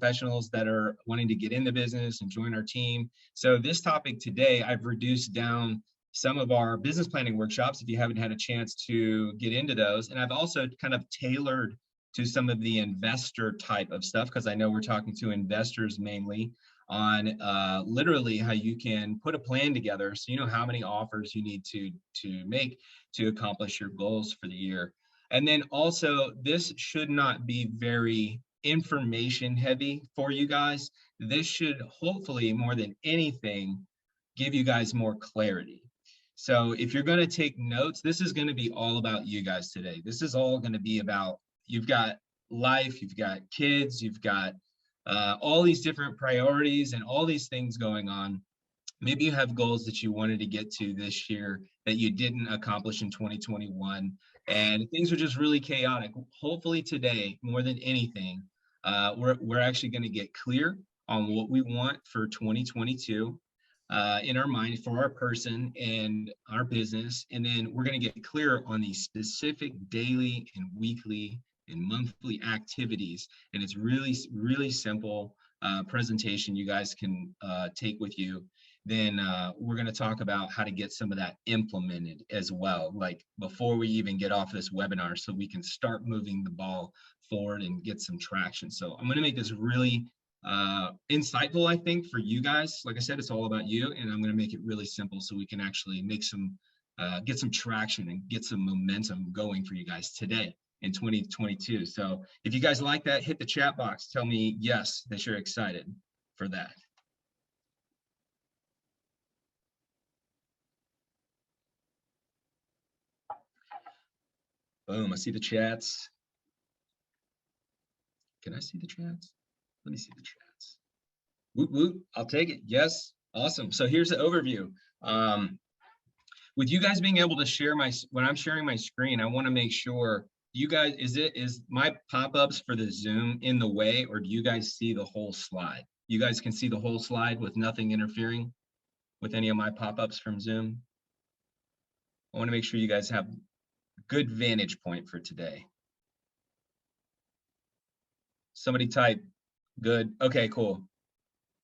professionals that are wanting to get in the business and join our team. So this topic today, I've reduced down some of our business planning workshops if you haven't had a chance to get into those. And I've also kind of tailored to some of the investor type of stuff, because I know we're talking to investors mainly, on literally how you can put a plan together so you know how many offers you need to make to accomplish your goals for the year. And then also, this should not be very information heavy for you guys. This should hopefully, more than anything, give you guys more clarity. So if you're going to take notes, this is going to be all about you guys today. This is all going to be about, you've got life, you've got kids, you've got all these different priorities and all these things going on. Maybe you have goals that you wanted to get to this year that you didn't accomplish in 2021, and things are just really chaotic. Hopefully today, more than anything, we're actually going to get clear on what we want for 2022 in our mind for our person and our business. And then we're going to get clear on the specific daily and weekly and monthly activities. And it's really, really simple presentation you guys can take with you. Then we're going to talk about how to get some of that implemented as well, like before we even get off this webinar, so we can start moving the ball forward and get some traction. So I'm going to make this really insightful, I think, for you guys. Like I said, it's all about you, and I'm going to make it really simple so we can actually make some, get some traction and get some momentum going for you guys today in 2022. So if you guys like that, hit the chat box. Tell me yes, that you're excited for that. Boom, I see the chats. Can I see the chats? Let me see the chats. Whoop, whoop, I'll take it. Yes, awesome. So here's the overview. With you guys being able to share when I'm sharing my screen, I want to make sure you guys, is my pop-ups for the Zoom in the way, or do you guys see the whole slide? You guys can see the whole slide with nothing interfering with any of my pop-ups from Zoom? I want to make sure you guys have a good vantage point for today. Somebody type good. Okay, cool.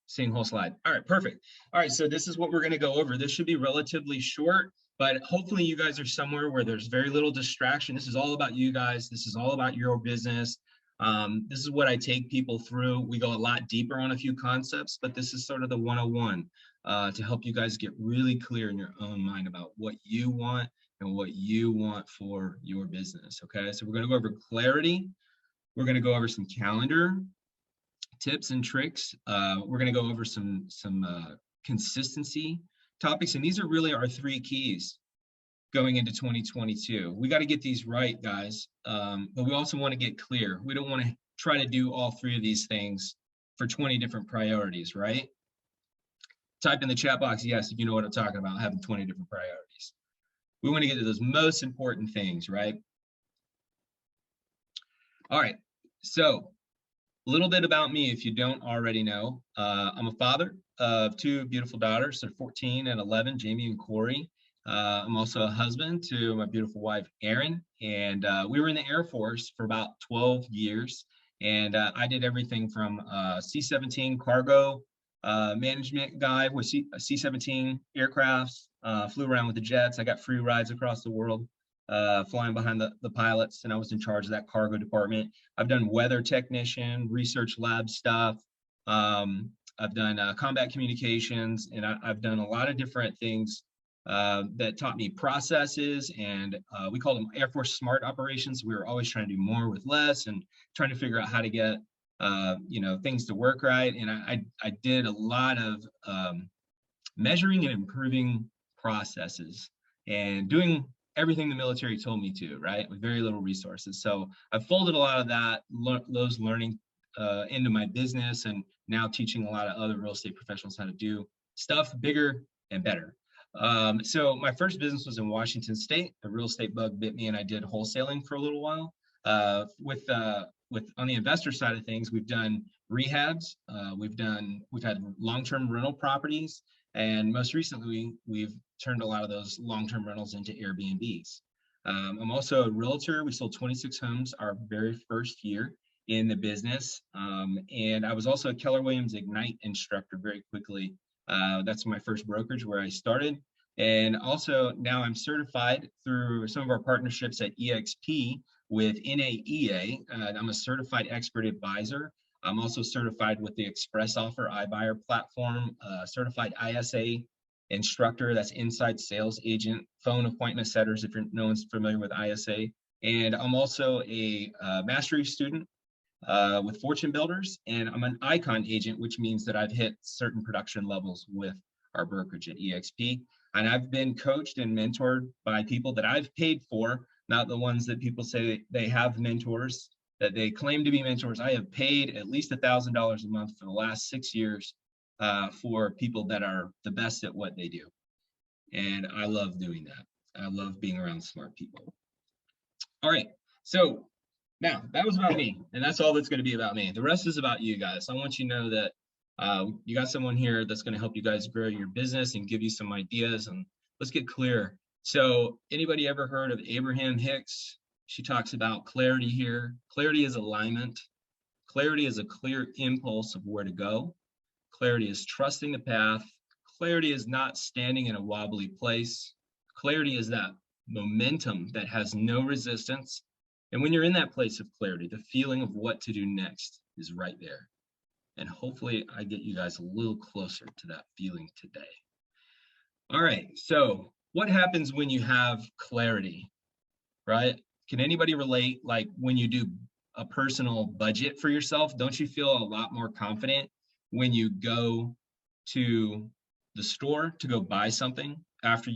Seeing whole slide. All right, perfect. All right, so this is what we're going to go over. This should be relatively short, but hopefully you guys are somewhere where there's very little distraction. This is all about you guys. This is all about your business. This is what I take people through. We go a lot deeper on a few concepts, but this is sort of the 101 to help you guys get really clear in your own mind about what you want and what you want for your business. Okay, so we're going to go over clarity. We're going to go over some calendar tips and tricks. We're going to go over some consistency topics, and these are really our 3 keys going into 2022. We got to get these right, guys, but we also want to get clear. We don't want to try to do all 3 of these things for 20 different priorities, right? Type in the chat box yes if you know what I'm talking about, having 20 different priorities. We want to get to those most important things, right? All right, so a little bit about me if you don't already know. I'm a father of 2 beautiful daughters. They're 14 and 11, Jamie and Corey. I'm also a husband to my beautiful wife, Erin, and we were in the Air Force for about 12 years. And I did everything from C-17 cargo management guy with C-17 aircrafts, flew around with the jets. I got free rides across the world, flying behind the pilots, and I was in charge of that cargo department. I've done weather technician, research lab stuff. I've done combat communications, and I've done a lot of different things that taught me processes, and we called them Air Force Smart Operations. We were always trying to do more with less and trying to figure out how to get things to work right. And I did a lot of measuring and improving processes and doing everything the military told me to, right, with very little resources. So I folded a lot of those learning into my business, and now teaching a lot of other real estate professionals how to do stuff bigger and better. So my first business was in Washington State. The real estate bug bit me, and I did wholesaling for a little while. With on the investor side of things, we've done rehabs. We've had long-term rental properties, and most recently we've turned a lot of those long-term rentals into Airbnbs. I'm also a realtor. We sold 26 homes our very first year, in the business. And I was also a Keller Williams Ignite instructor very quickly. That's my first brokerage where I started. And also now I'm certified through some of our partnerships at EXP with NAEA. I'm a certified expert advisor. I'm also certified with the Express Offer iBuyer platform, certified ISA instructor, that's inside sales agent, phone appointment setters, if no one's familiar with ISA. And I'm also a mastery student with Fortune Builders, and I'm an icon agent, which means that I've hit certain production levels with our brokerage at EXP. And I've been coached and mentored by people that I've paid for, not the ones that people say they have mentors, that they claim to be mentors. I have paid at least $1,000 a month for the last 6 years for people that are the best at what they do. And I love doing that. I love being around smart people. All right, so now that was about me, and that's all that's going to be about me. The rest is about you guys. I want you to know that you got someone here that's going to help you guys grow your business and give you some ideas, and let's get clear. So anybody ever heard of Abraham Hicks? She talks about clarity here. Clarity is alignment. Clarity is a clear impulse of where to go. Clarity is trusting the path. Clarity is not standing in a wobbly place. Clarity is that momentum that has no resistance. And when you're in that place of clarity, the feeling of what to do next is right there. And hopefully I get you guys a little closer to that feeling today. All right, so what happens when you have clarity, right? Can anybody relate, like when you do a personal budget for yourself, don't you feel a lot more confident when you go to the store to go buy something after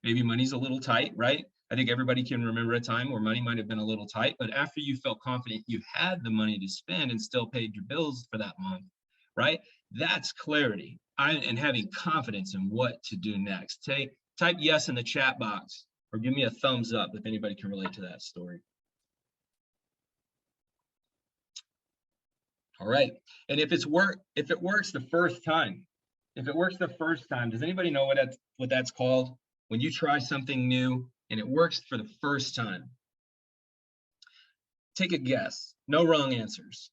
maybe money's a little tight, right? I think everybody can remember a time where money might have been a little tight, but after you felt confident you had the money to spend and still paid your bills for that month, right? That's clarity and having confidence in what to do next. Type yes in the chat box or give me a thumbs up if anybody can relate to that story. All right, and if it works the first time, does anybody know what that's called? When you try something new and it works for the first time. Take a guess. No wrong answers.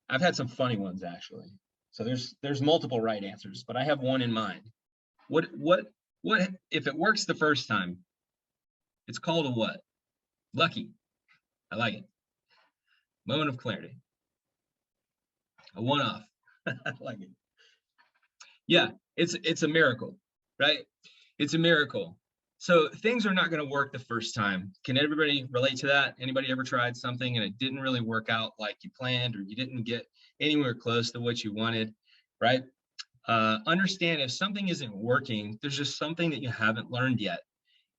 I've had some funny ones actually. So there's multiple right answers, but I have one in mind. What if it works the first time? It's called a what? Lucky. I like it. Moment of clarity. A one-off. I like it. Yeah, it's a miracle, right? It's a miracle. So things are not going to work the first time. Can everybody relate to that? Anybody ever tried something and it didn't really work out like you planned, or you didn't get anywhere close to what you wanted, right? Understand if something isn't working, there's just something that you haven't learned yet.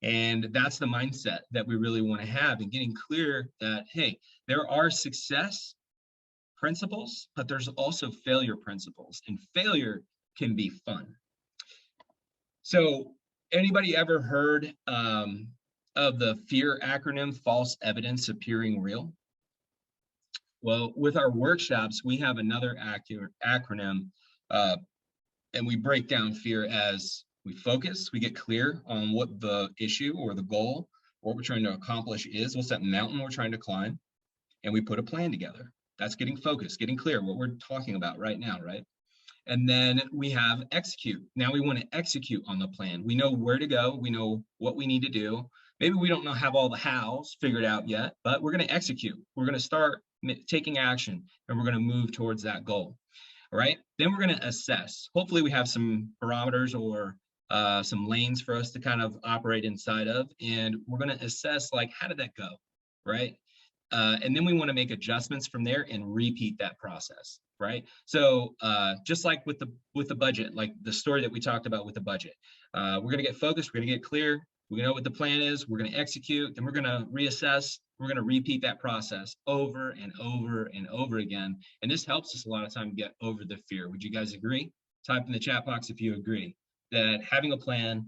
And that's the mindset that we really want to have, and getting clear that, hey, there are success principles, but there's also failure principles, and failure can be fun. So anybody ever heard of the FEAR acronym, false evidence appearing real? Well, with our workshops, we have another acronym, and we break down fear as we focus, we get clear on what the issue or the goal, what we're trying to accomplish is, what's that mountain we're trying to climb, and we put a plan together. That's getting focused, getting clear, what we're talking about right now, right? And then we have execute. Now we want to execute on the plan. We know where to go. We know what we need to do. Maybe we don't have all the hows figured out yet, but we're going to execute. We're going to start taking action, and we're going to move towards that goal. All right. Then we're going to assess. Hopefully we have some barometers or some lanes for us to kind of operate inside of, and we're going to assess, like, how did that go, right? And then we want to make adjustments from there and repeat that process, right? So just like with the budget, like the story that we talked about with the budget, we're going to get focused, we're going to get clear, we know what the plan is, we're going to execute, then we're going to reassess, we're going to repeat that process over and over and over again. And this helps us a lot of time get over the fear. Would you guys agree? Type in the chat box if you agree that having a plan,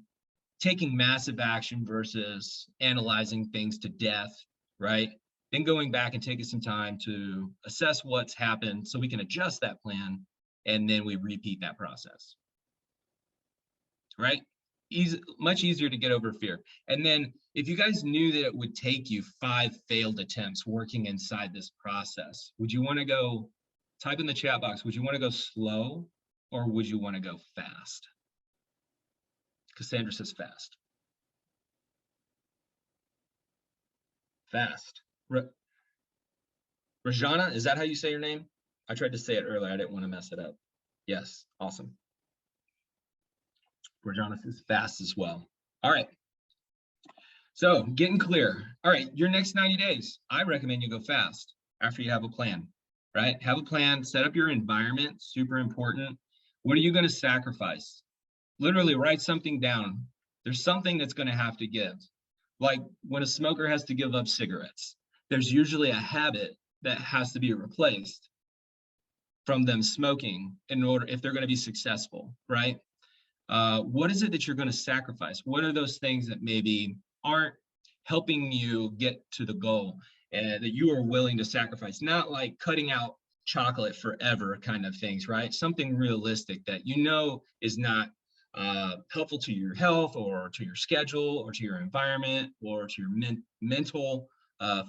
taking massive action versus analyzing things to death, right? Then going back and taking some time to assess what's happened so we can adjust that plan, and then we repeat that process, right? much easier to get over fear. And then if you guys knew that it would take you 5 failed attempts working inside this process, would you want to go, type in the chat box, would you want to go slow or would you want to go fast? Cassandra says fast. Fast. Rajana, is that how you say your name? I tried to say it earlier. I didn't want to mess it up. Yes, awesome. Rajana says fast as well. All right. So getting clear. All right, your next 90 days, I recommend you go fast after you have a plan, right? Have a plan, set up your environment, super important. What are you going to sacrifice? Literally write something down. There's something that's going to have to give. Like when a smoker has to give up cigarettes, there's usually a habit that has to be replaced from them smoking in order, if they're going to be successful, right? What is it that you're going to sacrifice? What are those things that maybe aren't helping you get to the goal and that you are willing to sacrifice? Not like cutting out chocolate forever kind of things, right? Something realistic that you know is not helpful to your health or to your schedule or to your environment or to your mental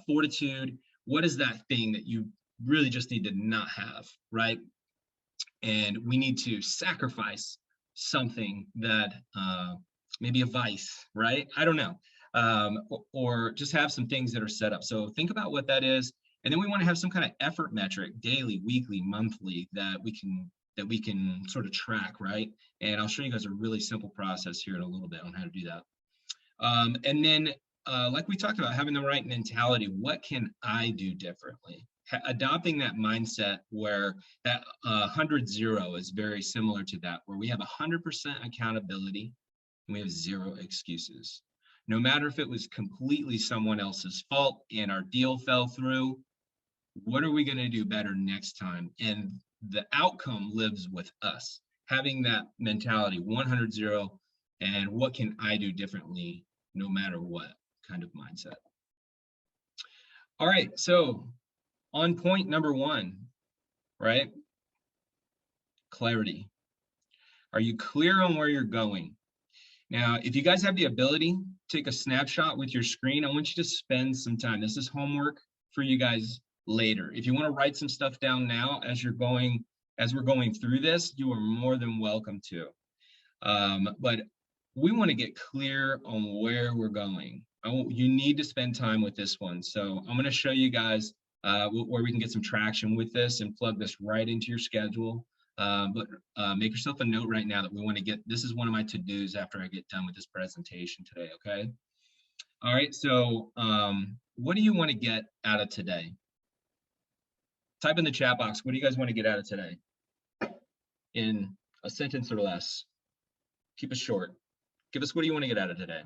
fortitude. What is that thing that you really just need to not have, right? And we need to sacrifice something that maybe a vice, right? I don't know. Or just have some things that are set up. So think about what that is. And then we want to have some kind of effort metric, daily, weekly, monthly, that we can sort of track, right? And I'll show you guys a really simple process here in a little bit on how to do that. And then, like we talked about, having the right mentality, what can I do differently? Adopting that mindset where that 100-0 is very similar to that, where we have 100% accountability and we have 0 excuses. No matter if it was completely someone else's fault and our deal fell through, what are we going to do better next time? And the outcome lives with us. Having that mentality, 100-0, and what can I do differently no matter what kind of mindset. All right, so on point number 1, right? Clarity. Are you clear on where you're going? Now, if you guys have the ability, take a snapshot with your screen. I want you to spend some time. This is homework for you guys later. If you want to write some stuff down now as we're going through this, you are more than welcome to. But we want to get clear on where we're going. You need to spend time with this one. So I'm going to show you guys where we can get some traction with this and plug this right into your schedule. But make yourself a note right now that we want to get, this is one of my to-dos after I get done with this presentation today, okay? All right, so what do you want to get out of today? Type in the chat box, what do you guys want to get out of today? In a sentence or less. Keep it short. Give us, what do you want to get out of today?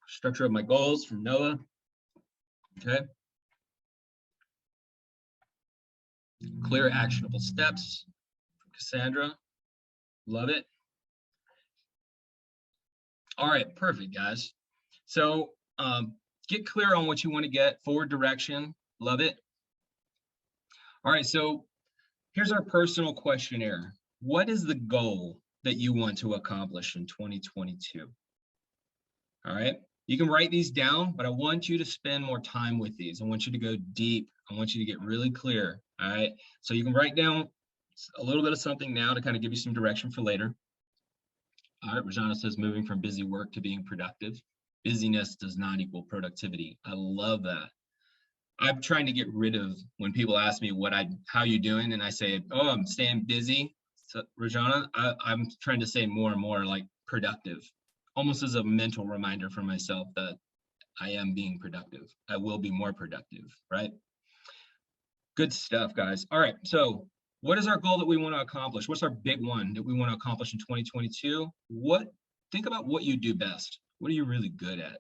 Structure of my goals from Noah. Okay. Clear, actionable steps from Cassandra. Love it. All right, perfect, guys. So get clear on what you want to get, forward direction. Love it. All right, so here's our personal questionnaire. What is the goal that you want to accomplish in 2022? All right, you can write these down, but I want you to spend more time with these. I want you to go deep. I want you to get really clear. All right, so you can write down a little bit of something now to kind of give you some direction for later. All right, Rajana says moving from busy work to being productive. Busyness does not equal productivity. I love that. I'm trying to get rid of when people ask me how you doing, and I say, oh, I'm staying busy. So Rajana, I'm trying to say more and more like productive, almost as a mental reminder for myself that I am being productive. I will be more productive, right? Good stuff, guys. All right, so what is our goal that we want to accomplish? What's our big one that we want to accomplish in 2022? Think about what you do best. What are you really good at,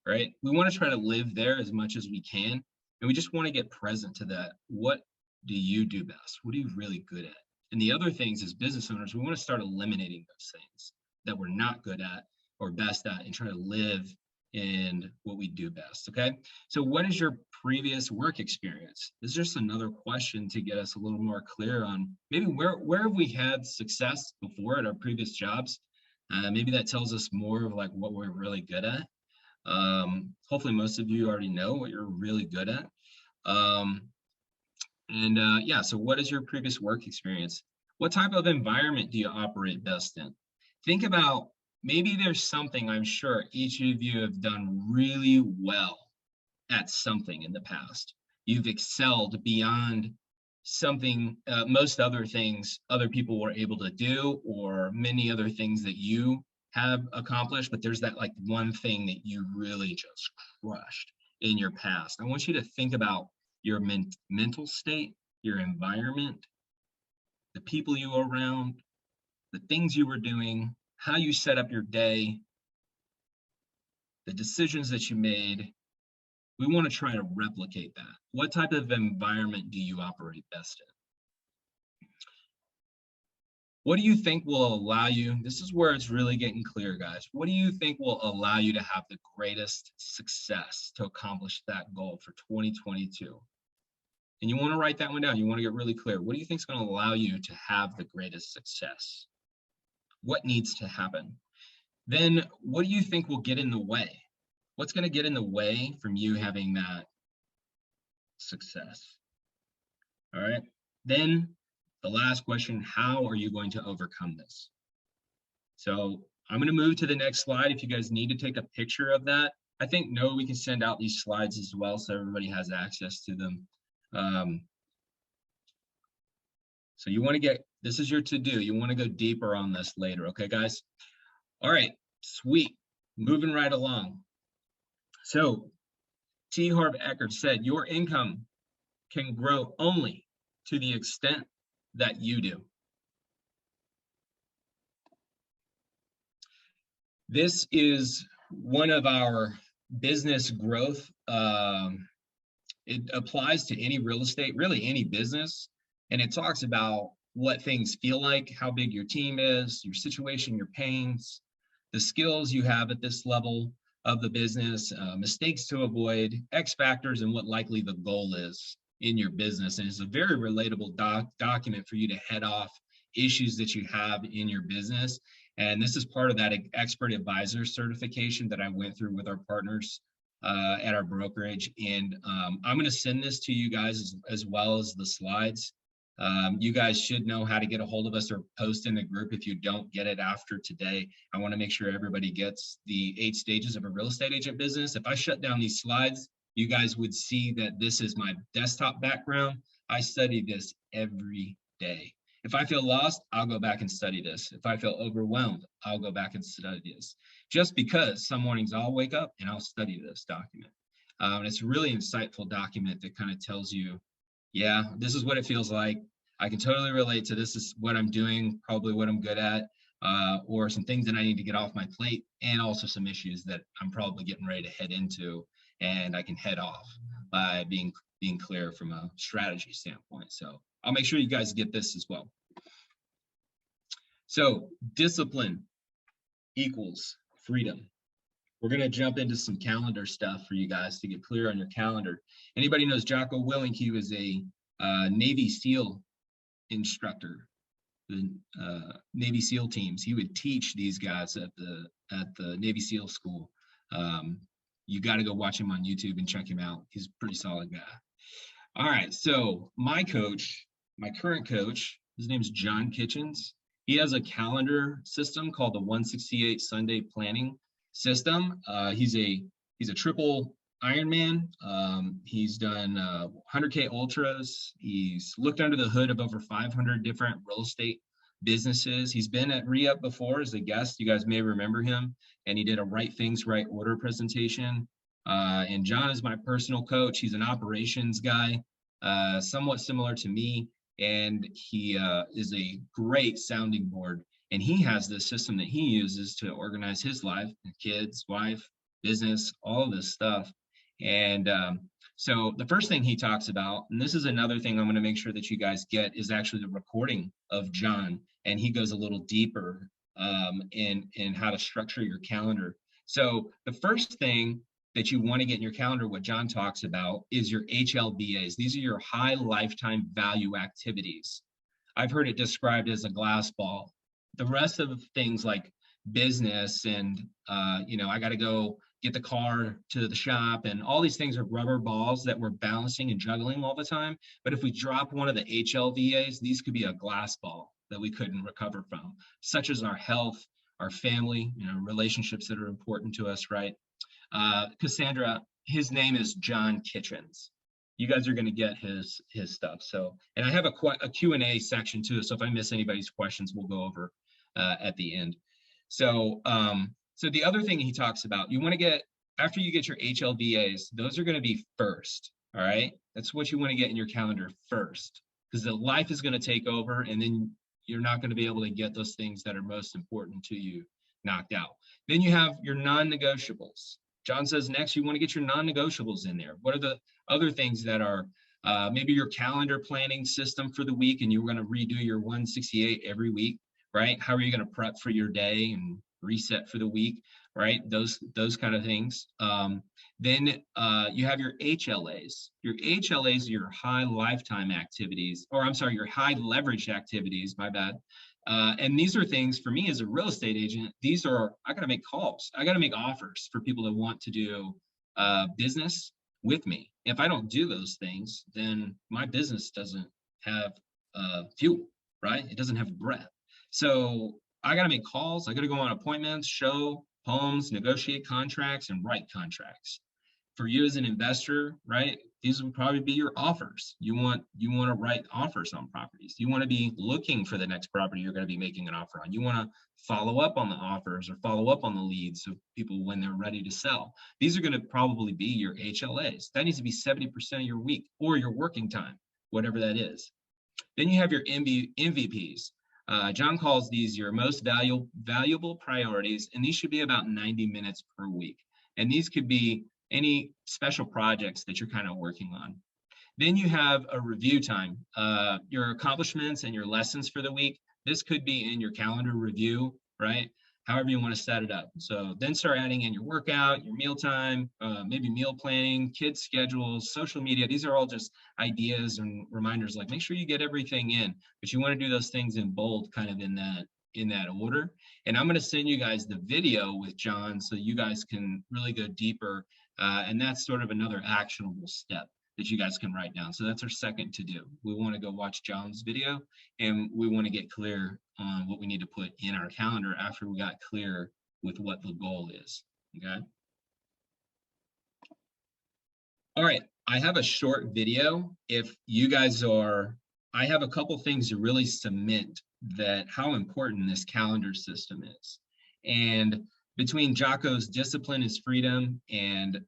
right? We want to try to live there as much as we can. And we just want to get present to that. What do you do best? What are you really good at? And the other things as business owners, we want to start eliminating those things that we're not good at or best at and try to live in what we do best. Okay. So what is your previous work experience? This is just another question to get us a little more clear on maybe where have we had success before at our previous jobs. Maybe that tells us more of like what we're really good at. Hopefully most of you already know what you're really good at. Yeah, so what is your previous work experience? What type of environment do you operate best in? Think about, maybe there's something, I'm sure each of you have done really well at something in the past. You've excelled beyond something, most other things other people were able to do, or many other things that you have accomplished, but there's that like one thing that you really just crushed in your past. I want you to think about your mental state, your environment, the people you were around, the things you were doing, how you set up your day, the decisions that you made. We want to try to replicate that. What type of environment do you operate best in? What do you think will allow you, this is where it's really getting clear, guys. What do you think will allow you to have the greatest success to accomplish that goal for 2022? And you want to write that one down. You want to get really clear. What do you think is going to allow you to have the greatest success? What needs to happen? Then what do you think will get in the way? What's going to get in the way from you having that success? All right. Then the last question, how are you going to overcome this? So I'm going to move to the next slide. If you guys need to take a picture of that, I think Noah, we can send out these slides as well so everybody has access to them. So you want to get, this is your to-do. You want to go deeper on this later. Okay, guys? All right, sweet. Moving right along. So T. Harv Eker said, your income can grow only to the extent that you do. This is one of our business growth. It applies to any real estate, really any business. And it talks about what things feel like, how big your team is, your situation, your pains, the skills you have at this level of the business, mistakes to avoid, X factors, and what likely the goal is in your business. And it's a very relatable document for you to head off issues that you have in your business. And this is part of that expert advisor certification that I went through with our partners at our brokerage. And I'm going to send this to you guys as well as the slides. You guys should know how to get a hold of us or post in the group if you don't get it after today. I want to make sure everybody gets the 8 stages of a real estate agent business. If I shut down these slides, you guys would see that this is my desktop background. I study this every day. If I feel lost, I'll go back and study this. If I feel overwhelmed, I'll go back and study this. Just because some mornings I'll wake up and I'll study this document. And it's a really insightful document that kind of tells you, yeah, this is what it feels like. I can totally relate to this is what I'm doing, probably what I'm good at, or some things that I need to get off my plate, and also some issues that I'm probably getting ready to head into and I can head off by being clear from a strategy standpoint. So I'll make sure you guys get this as well. So discipline equals freedom. We're going to jump into some calendar stuff for you guys to get clear on your calendar. Anybody knows Jocko Willink? He was a Navy SEAL instructor, the Navy SEAL teams. He would teach these guys at the Navy SEAL school. You got to go watch him on YouTube and check him out. He's a pretty solid guy. All right, so my coach, my current coach, his name is John Kitchens. He has a calendar system called the 168 Sunday Planning System. He's a triple Ironman. He's done 100K ultras. He's looked under the hood of over 500 different real estate businesses. He's been at REUP before as a guest. You guys may remember him. And he did a Right Things, Right Order presentation. And John is my personal coach. He's an operations guy, somewhat similar to me. And he is a great sounding board. And he has this system that he uses to organize his life, kids, wife, business, all of this stuff. And so the first thing he talks about, and this is another thing I'm going to make sure that you guys get, is actually the recording of John. And he goes a little deeper in how to structure your calendar. So the first thing that you want to get in your calendar, what John talks about, is your HLVAs. These are your high lifetime value activities. I've heard it described as a glass ball. The rest of things like business and, I got to go get the car to the shop and all these things are rubber balls that we're balancing and juggling all the time. But if we drop one of the HLVAs, these could be a glass ball that we couldn't recover from, such as our health, our family, relationships that are important to us, right? Cassandra, his name is John Kitchens. You guys are going to get his stuff. So, and I have a Q&A section too. So if I miss anybody's questions, we'll go over at the end. So, so the other thing he talks about, you want to get, after you get your HLVAs, those are going to be first. All right. That's what you want to get in your calendar first, because the life is going to take over and then you're not going to be able to get those things that are most important to you knocked out. Then you have your non-negotiables. John says next you want to get your non-negotiables in there. What are the other things that are maybe your calendar planning system for the week and you're going to redo your 168 every week, right? How are you going to prep for your day and reset for the week, right? Those kind of things. Then you have your HLAs. Your HLAs are your high lifetime activities, or I'm sorry, your high leverage activities, my bad. And these are things for me as a real estate agent, these are, I got to make calls. I got to make offers for people that want to do business with me. If I don't do those things, then my business doesn't have fuel, right? It doesn't have breath. So I got to make calls. I got to go on appointments, show homes, negotiate contracts, and write contracts. For you as an investor, right? These would probably be your offers. You want to write offers on properties. You want to be looking for the next property you're going to be making an offer on. You want to follow up on the offers or follow up on the leads of people when they're ready to sell. These are going to probably be your HLAs. That needs to be 70% of your week or your working time, whatever that is. Then you have your MVPs. John calls these your most valuable priorities, and these should be about 90 minutes per week. And these could be any special projects that you're kind of working on. Then you have a review time, your accomplishments and your lessons for the week. This could be in your calendar review, right? However you want to set it up. So then start adding in your workout, your meal time, maybe meal planning, kids schedules, social media. These are all just ideas and reminders, like make sure you get everything in, but you want to do those things in bold, kind of in that order. And I'm going to send you guys the video with John so you guys can really go deeper. And that's sort of another actionable step that you guys can write down. So that's our second to do. We want to go watch John's video and we want to get clear on what we need to put in our calendar after we got clear with what the goal is, okay? All right, I have a short video. If you guys I have a couple things to really cement that how important this calendar system is. And between Jocko's Discipline is Freedom and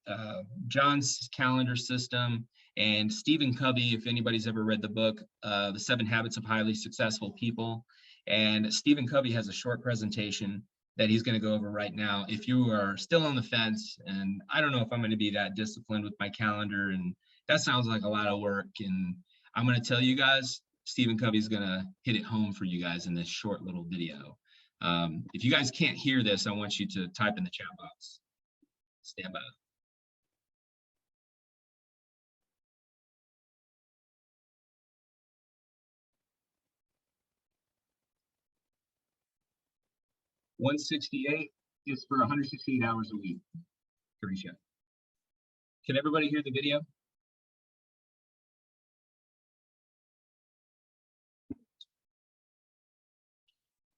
John's calendar system and Stephen Covey, if anybody's ever read the book, The 7 Habits of Highly Successful People. And Stephen Covey has a short presentation that he's going to go over right now. If you are still on the fence and I don't know if I'm going to be that disciplined with my calendar and that sounds like a lot of work, and I'm going to tell you guys, Stephen Covey's going to hit it home for you guys in this short little video. If you guys can't hear this, I want you to type in the chat box. Stand by. $168 is for 168 hours a week. Carisha. Can everybody hear the video?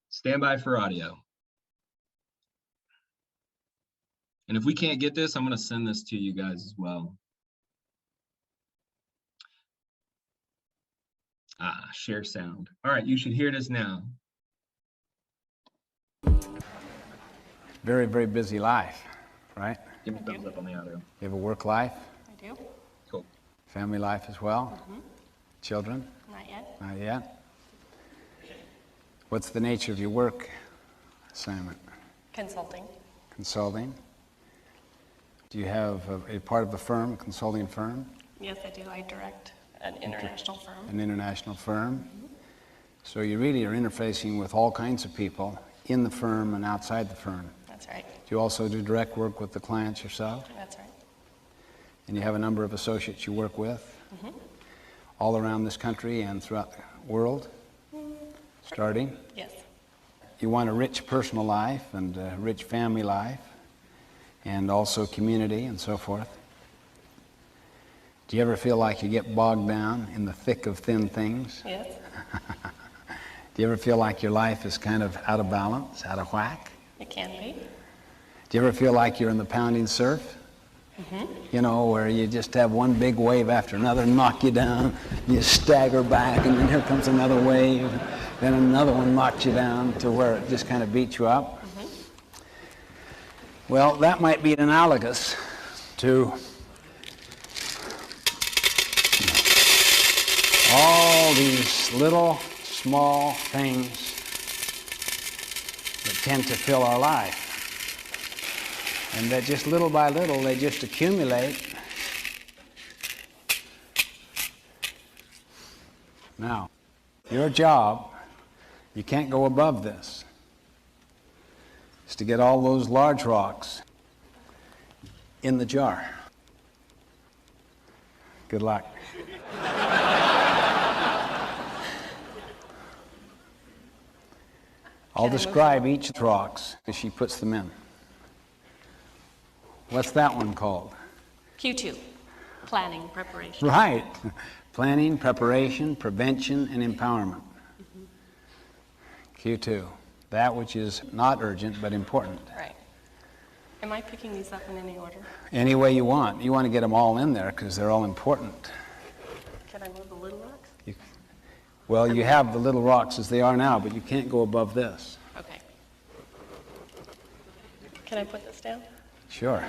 Stand by for audio. And if we can't get this, I'm going to send this to you guys as well. Share sound. All right, you should hear this now. Very, very busy life, right? Give me a thumbs up on the audio. You have a work life? I do. Cool. Family life as well? Mm-hmm. Children? Not yet. Not yet. What's the nature of your work assignment? Consulting. Consulting. Do you have a part of a firm, a consulting firm? Yes, I do. I direct an international firm. An international firm. Mm-hmm. So you really are interfacing with all kinds of people in the firm and outside the firm. That's right. you also do direct work with the clients yourself? That's right. And you have a number of associates you work with all around this country and throughout the world, starting? Yes. You want a rich personal life and a rich family life and also community and so forth. Do you ever feel like you get bogged down in the thick of thin things? Yes. Do you ever feel like your life is kind of out of balance, out of whack? It can be. Do you ever feel like you're in the pounding surf? You know, where you just have one big wave after another knock you down, you stagger back, and then here comes another wave, then another one knocks you down to where it just kind of beats you up? Well, that might be analogous to all these little, small things that tend to fill our life. And that just little by little, they just accumulate. Now, your job, you can't go above this, is to get all those large rocks in the jar. Good luck. I'll describe each of the rocks as she puts them in. What's that one called? Q2, planning, preparation. Right. Planning, preparation, prevention, and empowerment. Q2. That which is not urgent but important. Right. Am I picking these up in any order? Any way you want. You want to get them all in there because they're all important. Can I move the little rocks? Well, you have the little rocks as they are now, but you can't go above this. Okay. Can I put this down? Sure.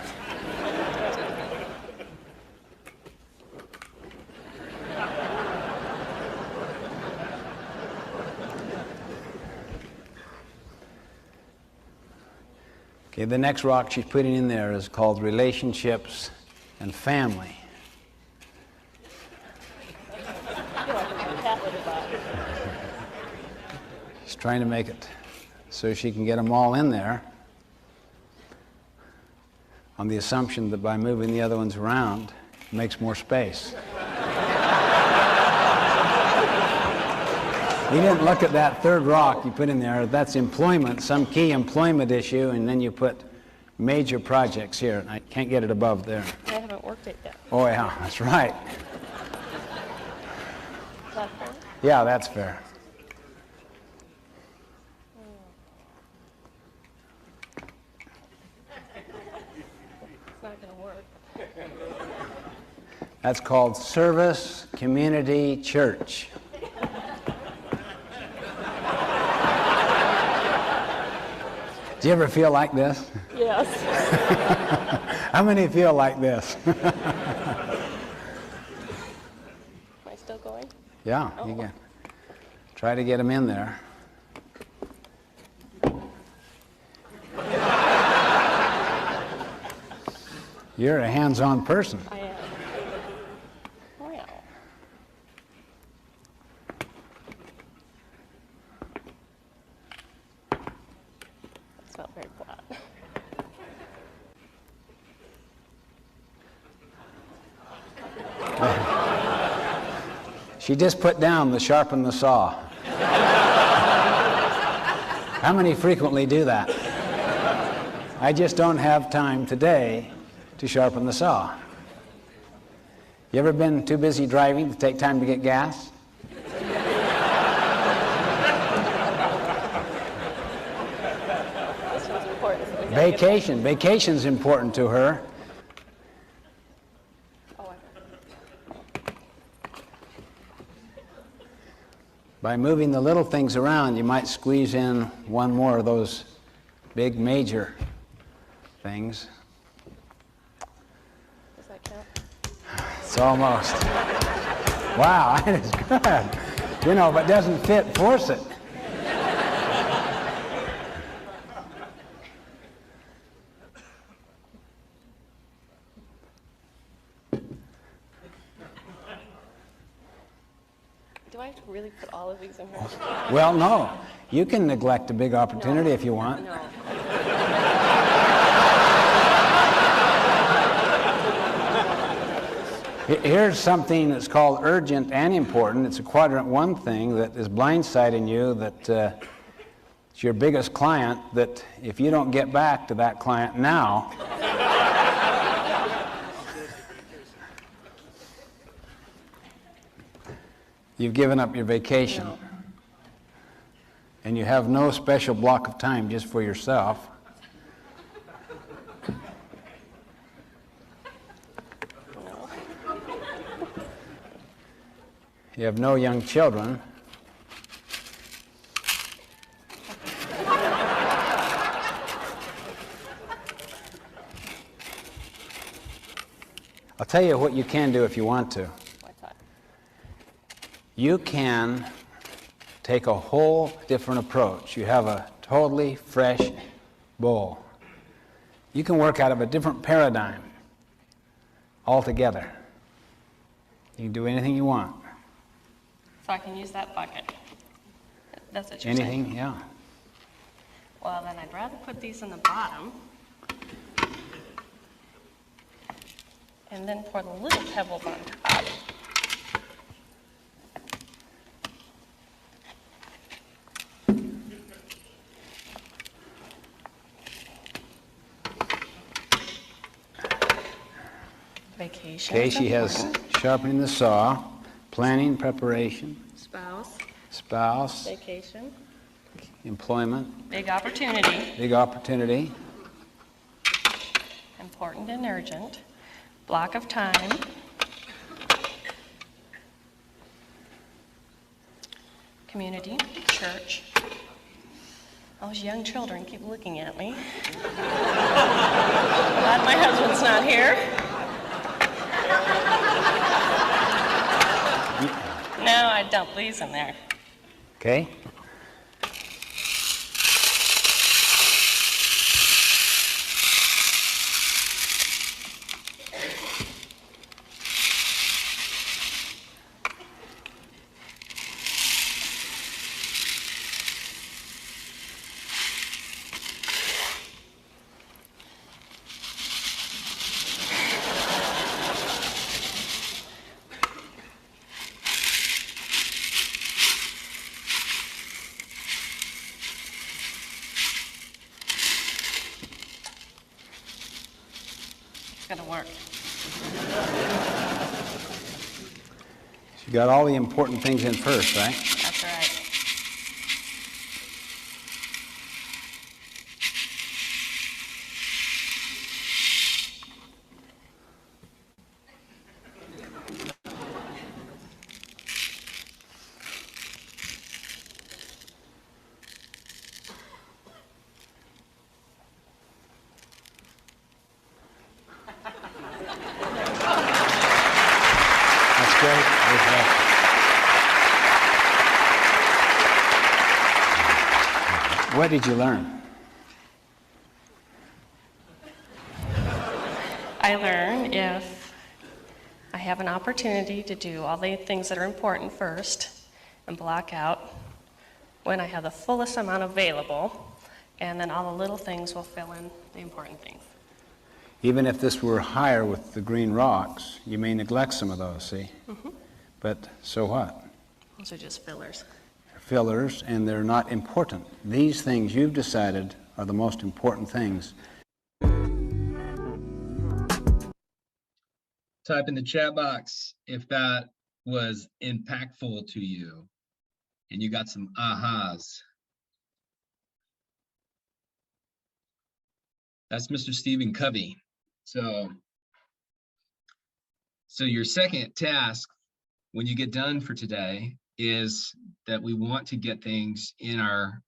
Okay, the next rock she's putting in there is called relationships and family. She's trying to make it so she can get them all in there on the assumption that by moving the other ones around, it makes more space. You didn't look at that third rock you put in there. That's employment, some key employment issue, and then you put major projects here. I can't get it above there. I haven't worked it yet. Oh yeah, that's right. Is that fair? Yeah, that's fair. It's not going to work. That's called Service Community Church. Do you ever feel like this? Yes. How many feel like this? Am I still going? Yeah, you can. Try to get them in there. You're a hands-on person. I am. Wow. That's not very flat. She just put down the sharpen the saw. How many frequently do that? I just don't have time today to sharpen the saw. You ever been too busy driving to take time to get gas? This one's important. So we gotta get Vacation. Vacation's important to her. that- Oh, By moving the little things around, you might squeeze in one more of those big major things. does that count? It's almost. Wow, that is good. You know, if it doesn't fit, force it. Do I have to really put all of these in here? Well, no. You can neglect a big opportunity if you want. No. Here's something that's called urgent and important. It's a quadrant 1 thing that is blindsiding you, that it's your biggest client, that if you don't get back to that client now, you've given up your vacation. And you have no special block of time just for yourself. You have no young children. I'll tell you what you can do if you want to. What's that? You can take a whole different approach. You have a totally fresh bowl. You can work out of a different paradigm altogether. You can do anything you want. So I can use that bucket. That's what you're Anything, saying? yeah. Well, then I'd rather put these in the bottom. And then pour the little pebbles on top. Vacation. Okay, she has sharpening the saw, planning, preparation, spouse, Vacation. employment, Big opportunity. big opportunity, Important and urgent. Block of time. Community. Church. Those young children keep looking at me. Glad my husband's not here. No, I dump these in there. okay? It's gonna work. You got all the important things in first, right? That's right. That's great. What did you learn? I learn if I have an opportunity to do all the things that are important first and block out when I have the fullest amount available, and then all the little things will fill in the important things. Even if this were higher with the green rocks, you may neglect some of those, see? But so what? Those are just fillers. They're fillers, and they're not important. These things you've decided are the most important things. Type in the chat box if that was impactful to you and you got some ahas. That's Mr. Stephen Covey. So your second task when you get done for today is that we want to get things in our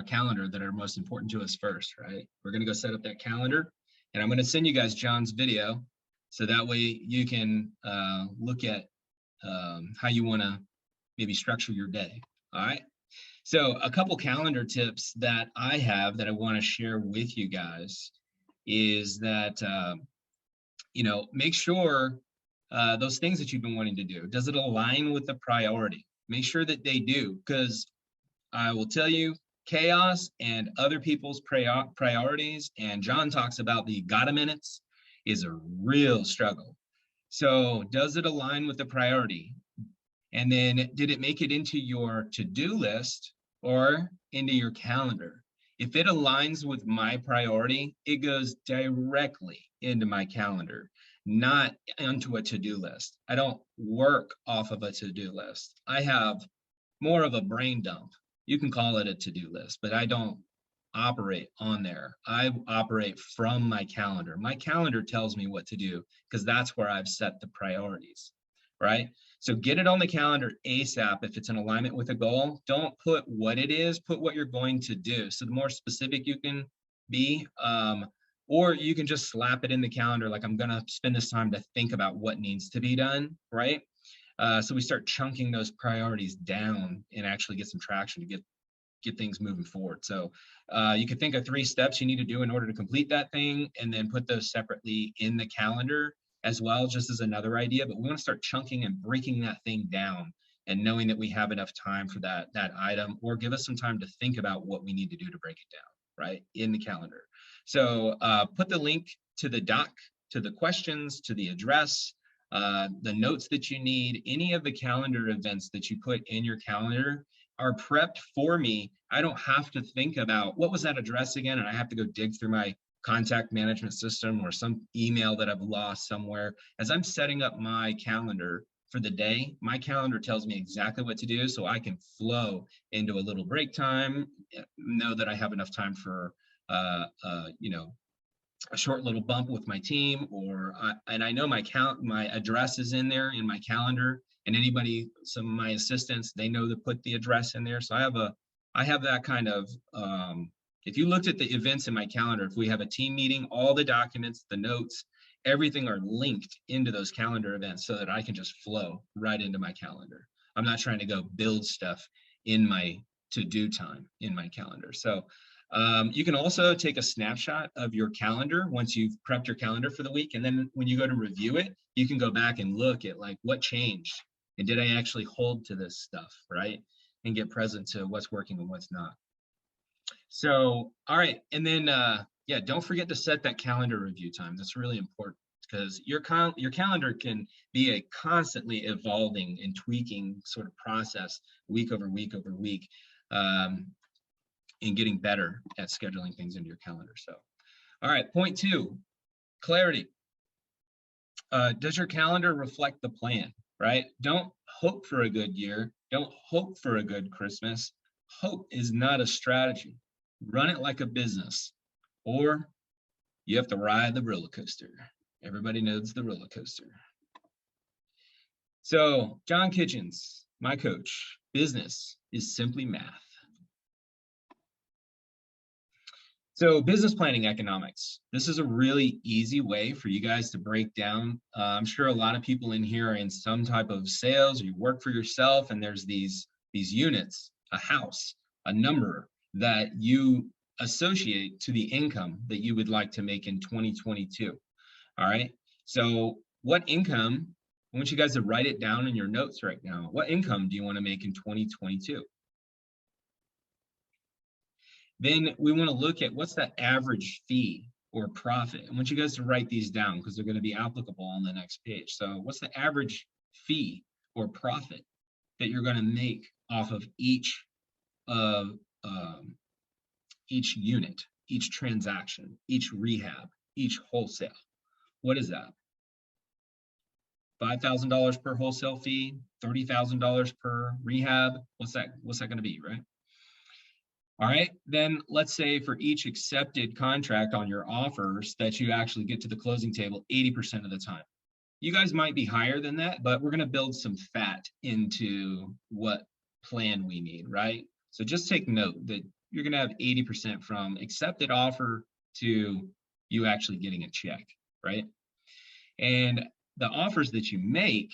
calendar that are most important to us first, right? We're going to go set up that calendar, and I'm going to send you guys John's video so that way you can look at how you want to maybe structure your day. All right. So a couple calendar tips that I have that I want to share with you guys is that, make sure those things that you've been wanting to do, does it align with the priority? Make sure that they do, because I will tell you, chaos and other people's priorities, and John talks about the gotta minutes, is a real struggle. So does it align with the priority? And then did it make it into your to-do list or into your calendar? If it aligns with my priority, it goes directly into my calendar, not onto a to-do list. I don't work off of a to-do list. I have more of a brain dump. You can call it a to-do list, but I don't operate on there. I operate from my calendar. My calendar tells me what to do because that's where I've set the priorities, right? So get it on the calendar ASAP if it's in alignment with a goal. Don't put what it is, put what you're going to do. So the more specific you can be, or you can just slap it in the calendar, like I'm gonna spend this time to think about what needs to be done, right? So we start chunking those priorities down and actually get some traction to get things moving forward. So you could think of 3 steps you need to do in order to complete that thing, and then put those separately in the calendar as well, just as another idea. But we want to start chunking and breaking that thing down and knowing that we have enough time for that item, or give us some time to think about what we need to do to break it down, right, in the calendar. So put the link to the doc, to the questions, to the address, the notes that you need, any of the calendar events that you put in your calendar are prepped for me. I don't have to think about what was that address again, and I have to go dig through my contact management system or some email that I've lost somewhere. As I'm setting up my calendar for the day, my calendar tells me exactly what to do, so I can flow into a little break time, know that I have enough time for you know, a short little bump with my team, or and I know my address is in there in my calendar, and anybody, some of my assistants, they know to put the address in there. So I have that kind of, if you looked at the events in my calendar, if we have a team meeting, all the documents, the notes, everything are linked into those calendar events so that I can just flow right into my calendar. I'm not trying to go build stuff in my to-do time in my calendar. So you can also take a snapshot of your calendar once you've prepped your calendar for the week. And then when you go to review it, you can go back and look at like what changed and did I actually hold to this stuff, right? And get present to what's working and what's not. So, all right. And then, yeah, don't forget to set that calendar review time. That's really important because your calendar can be a constantly evolving and tweaking sort of process week over week over week. In getting better at scheduling things into your calendar. So, all right, point 2, clarity. Does your calendar reflect the plan, right? Don't hope for a good year. Don't hope for a good Christmas. Hope is not a strategy. Run it like a business, or you have to ride the roller coaster. Everybody knows the roller coaster. So, John Kitchens, my coach, business is simply math. So business planning economics, this is a really easy way for you guys to break down. I'm sure a lot of people in here are in some type of sales, or you work for yourself, and there's these units, a house, a number that you associate to the income that you would like to make in 2022. All right, so what income, I want you guys to write it down in your notes right now. What income do you want to make in 2022? Then we want to look at what's that average fee or profit. I want you guys to write these down because they're going to be applicable on the next page. So what's the average fee or profit that you're going to make off of each unit, each transaction, each rehab, each wholesale? What is that? $5,000 per wholesale fee, $30,000 per rehab. What's that going to be, right? All right, then let's say for each accepted contract on your offers that you actually get to the closing table 80% of the time. You guys might be higher than that, but we're going to build some fat into what plan we need, right? So just take note that you're going to have 80% from accepted offer to you actually getting a check, right? And the offers that you make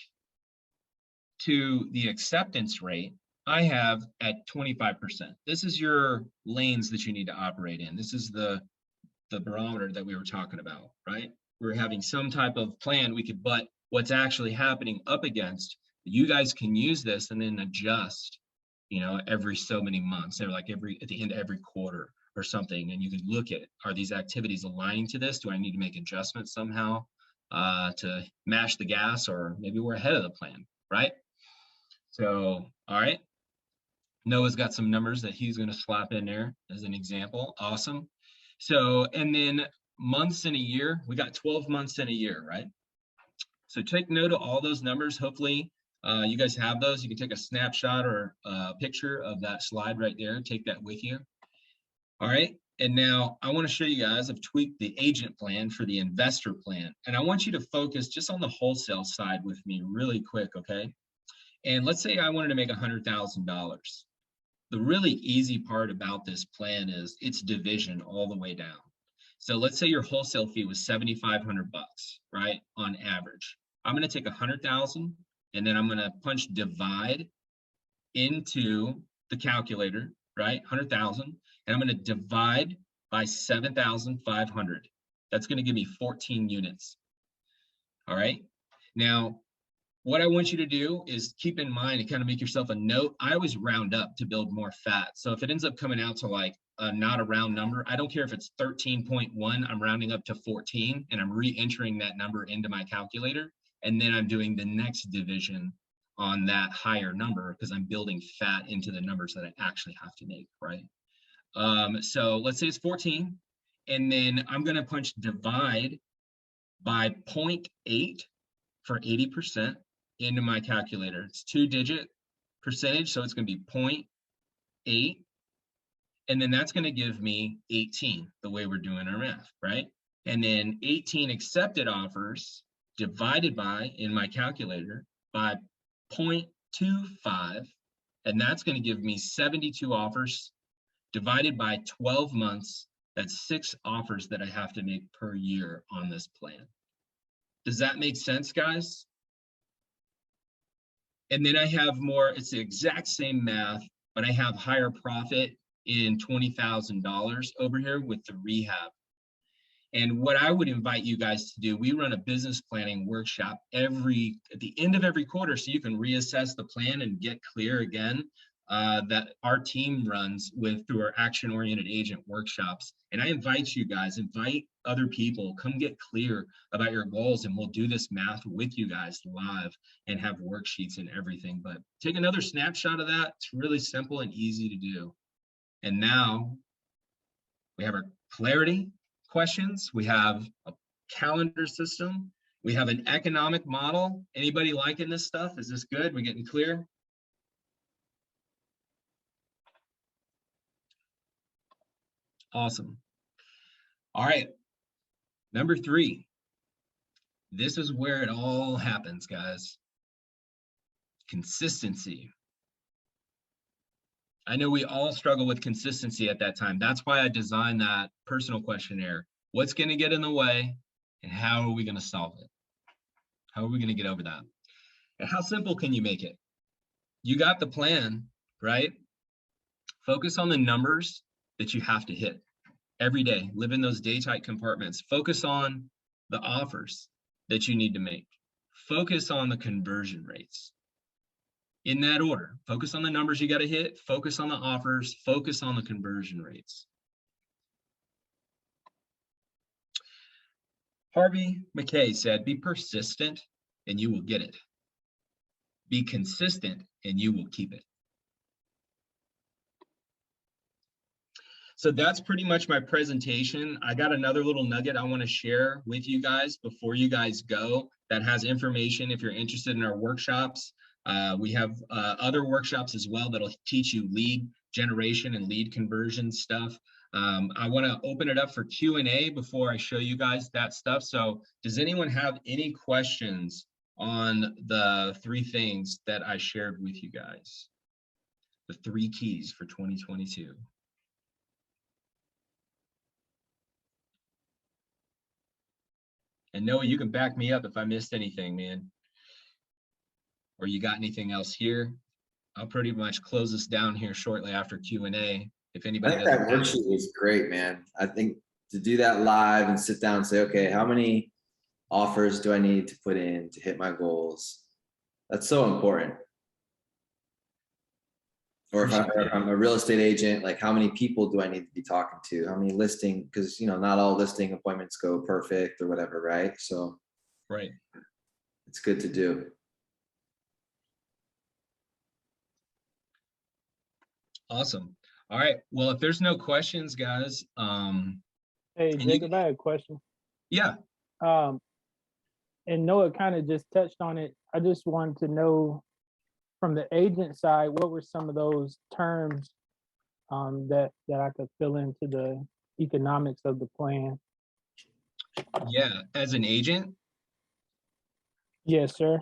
to the acceptance rate, I have at 25%. This is your lanes that you need to operate in. This is the barometer that we were talking about, right? We're having some type of plan we could butt what's actually happening up against. You guys can use this and then adjust, you know, every so many months. They're like at the end of every quarter or something, and you can look at, are these activities aligning to this? Do I need to make adjustments somehow? to mash the gas, or maybe we're ahead of the plan, right? So, all right. Noah's got some numbers that he's going to slap in there as an example. Awesome. So, and then months in a year, we got 12 months in a year, right? So take note of all those numbers. Hopefully you guys have those. You can take a snapshot or a picture of that slide right there. Take that with you. All right. And now I want to show you guys, I've tweaked the agent plan for the investor plan. And I want you to focus just on the wholesale side with me really quick, okay? And let's say I wanted to make $100,000. The really easy part about this plan is it's division all the way down. So let's say your wholesale fee was $7,500, right? On average. I'm going to take 100,000 and then I'm going to punch divide into the calculator, right? 100,000, and I'm going to divide by 7,500. That's going to give me 14 units. All right. Now, what I want you to do is keep in mind and kind of make yourself a note. I always round up to build more fat. So if it ends up coming out to like not a round number, I don't care if it's 13.1, I'm rounding up to 14 and I'm re-entering that number into my calculator. And then I'm doing the next division on that higher number because I'm building fat into the numbers that I actually have to make, right? So let's say it's 14, and then I'm going to punch divide by 0.8 for 80%. Into my calculator. It's 2-digit percentage, so it's going to be 0.8, and then that's going to give me 18, the way we're doing our math, right? And then 18 accepted offers divided by, in my calculator, by 0.25, and that's going to give me 72 offers divided by 12 months. That's 6 offers that I have to make per year on this plan. Does that make sense, guys? And then I have more, it's the exact same math, but I have higher profit in $20,000 over here with the rehab. And what I would invite you guys to do, we run a business planning workshop at the end of every quarter, so you can reassess the plan and get clear again, that our team runs through our action-oriented agent workshops. And I invite you guys, invite other people, come get clear about your goals, and we'll do this math with you guys live and have worksheets and everything. But take another snapshot of that. It's really simple and easy to do. And now we have our clarity questions. We have a calendar system. We have an economic model. Anybody liking this stuff? Is this good? We're getting clear? Awesome. All right. Number 3. This is where it all happens, guys. Consistency. I know we all struggle with consistency at that time. That's why I designed that personal questionnaire. What's going to get in the way, and how are we going to solve it? How are we going to get over that? And how simple can you make it? You got the plan, right? Focus on the numbers that you have to hit every day. Live in those day-tight compartments. Focus on the offers that you need to make. Focus on the conversion rates. In that order, focus on the numbers you got to hit, focus on the offers, focus on the conversion rates. Harvey McKay said, be persistent and you will get it. Be consistent and you will keep it. So that's pretty much my presentation. I got another little nugget I want to share with you guys before you guys go that has information if you're interested in our workshops. We have other workshops as well that'll teach you lead generation and lead conversion stuff. I want to open it up for Q&A before I show you guys that stuff. So does anyone have any questions on the 3 things that I shared with you guys? The 3 keys for 2022. And Noah, you can back me up if I missed anything, man. Or you got anything else here? I'll pretty much close this down here shortly after Q&A. If anybody I think that worksheet was great, man. I think to do that live and sit down and say, okay, how many offers do I need to put in to hit my goals? That's so important. Or if I'm a real estate agent, like how many people do I need to be talking to? How many listing? Because, you know, not all listing appointments go perfect or whatever, right? So Right. It's good to do. Awesome. All right. Well, if there's no questions, guys, Hey, and Jacob, I had a question. yeah, Um, and Noah kind of just touched on it. I just wanted to know from the agent side, what were some of those terms that I could fill into the economics of the plan? yeah. As an agent, Yes, sir.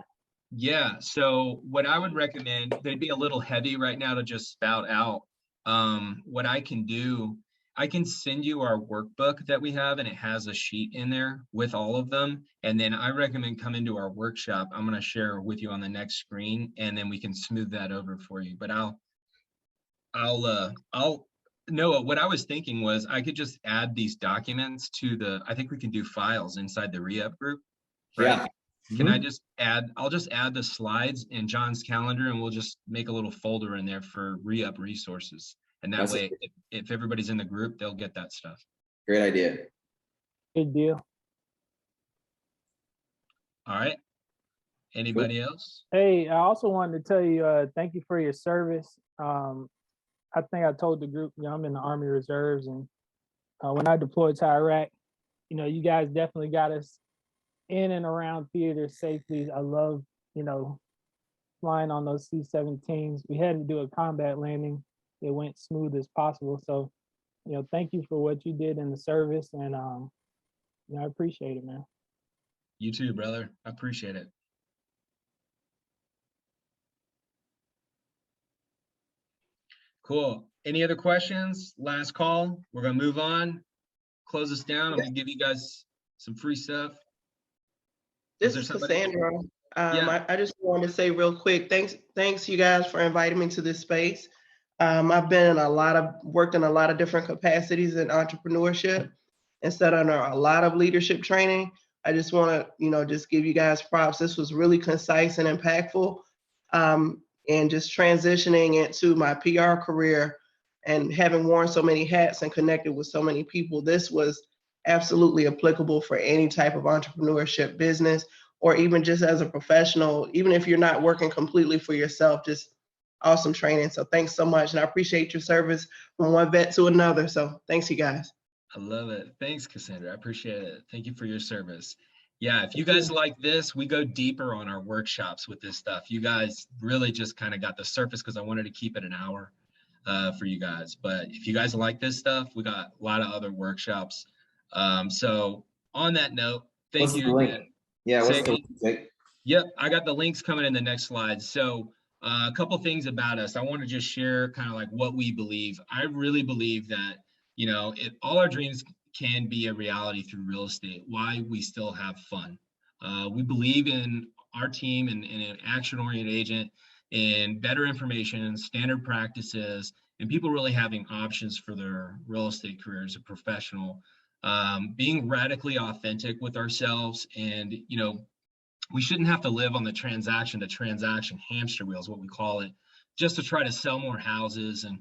yeah. So what I would recommend, they'd be a little heavy right now to just spout out. What I can do, I can send you our workbook that we have, and it has a sheet in there with all of them. And then I recommend coming to our workshop. I'm going to share with you on the next screen, and then we can smooth that over for you. But Noah, what I was thinking was I could just add these documents to I think we can do files inside the REUP group, right? Yeah. Can I just I'll just add the slides in John's calendar, and we'll just make a little folder in there for REUP resources. And that That's way, if everybody's in the group, they'll get that stuff. Great idea. Good deal. All right. Anybody else? Hey, I also wanted to tell you, thank you for your service. I think I told the group, I'm in the Army Reserves, and when I deployed to Iraq, you guys definitely got us in and around theater safely. I love, flying on those C-17s. We had to do a combat landing. It went smooth as possible. So, thank you for what you did in the service, and I appreciate it, man. You too, brother. I appreciate it. Cool. Any other questions? Last call. We're gonna move on. Close this down. I'm gonna give you guys some free stuff. This is Cassandra. I just wanted to say real quick, thanks you guys for inviting me to this space. I've been in worked in a lot of different capacities in entrepreneurship and sat under a lot of leadership training. I just want to, just give you guys props. This was really concise and impactful. And just transitioning into my PR career and having worn so many hats and connected with so many people, this was absolutely applicable for any type of entrepreneurship business, or even just as a professional, even if you're not working completely for yourself, just awesome training. So thanks so much. And I appreciate your service from one vet to another. So thanks, you guys. I love it. Thanks, Cassandra. I appreciate it. Thank you for your service. Yeah, if you guys like this, we go deeper on our workshops with this stuff. You guys really just kind of got the surface because I wanted to keep it an hour for you guys. But if you guys like this stuff, we got a lot of other workshops. So on that note, thank you again. Yeah, what's the link? Yep, I got the links coming in the next slide. So a couple things about us. I want to just share kind of like what we believe. I really believe that, all our dreams can be a reality through real estate. Why we still have fun. We believe in our team and an action-oriented agent, in better information, standard practices, and people really having options for their real estate career as a professional. Being radically authentic with ourselves, and we shouldn't have to live on the transaction to transaction hamster wheel is what we call it, just to try to sell more houses and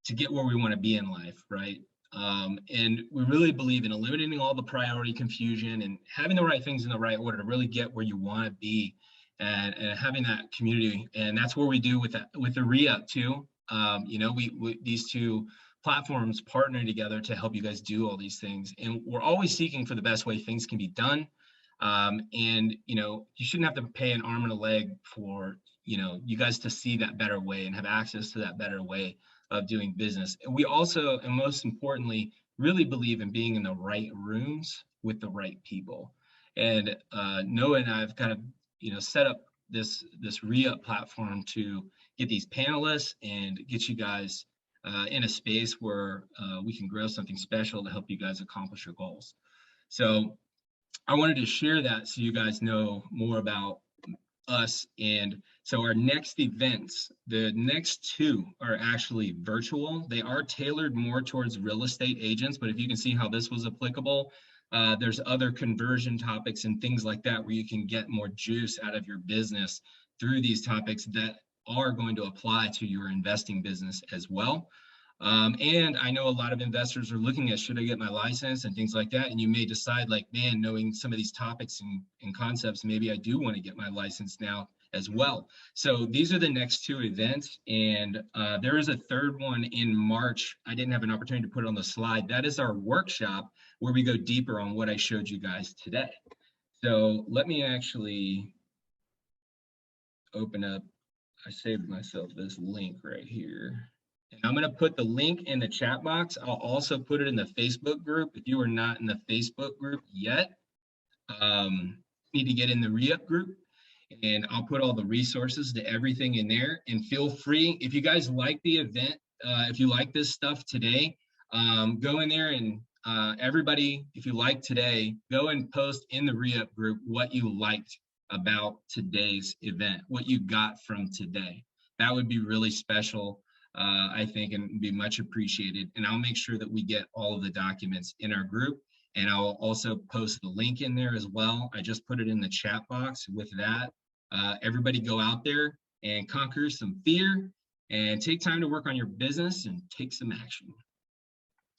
to get where we want to be in life, right? And we really believe in eliminating all the priority confusion and having the right things in the right order to really get where you want to be, and having that community. And that's what we do with the REUP too. We these two platforms partner together to help you guys do all these things, and we're always seeking for the best way things can be done. And you shouldn't have to pay an arm and a leg for you guys to see that better way and have access to that better way of doing business. And we also, and most importantly, really believe in being in the right rooms with the right people. And Noah and I have kind of set up this REUP platform to get these panelists and get you guys in a space where we can grow something special to help you guys accomplish your goals. So I wanted to share that so you guys know more about us. And so our next events, the next two are actually virtual. They are tailored more towards real estate agents, but if you can see how this was applicable, there's other conversion topics and things like that where you can get more juice out of your business through these topics that are going to apply to your investing business as well. And I know a lot of investors are looking at, should I get my license and things like that? And you may decide like, man, knowing some of these topics and concepts, maybe I do want to get my license now as well. So these are the next 2 events. And there is a third one in March. I didn't have an opportunity to put it on the slide. That is our workshop where we go deeper on what I showed you guys today. So let me actually open up. I saved myself this link right here. And I'm going to put the link in the chat box. I'll also put it in the Facebook group. If you are not in the Facebook group yet, need to get in the REUP group. And I'll put all the resources to everything in there. And feel free, if you guys like the event, if you like this stuff today, go in there and everybody, if you like today, go and post in the REUP group what you liked about today's event, what you got from today. That would be really special, I think, and be much appreciated. And I'll make sure that we get all of the documents in our group. And I'll also post the link in there as well. I just put it in the chat box with that. Everybody go out there and conquer some fear and take time to work on your business and take some action.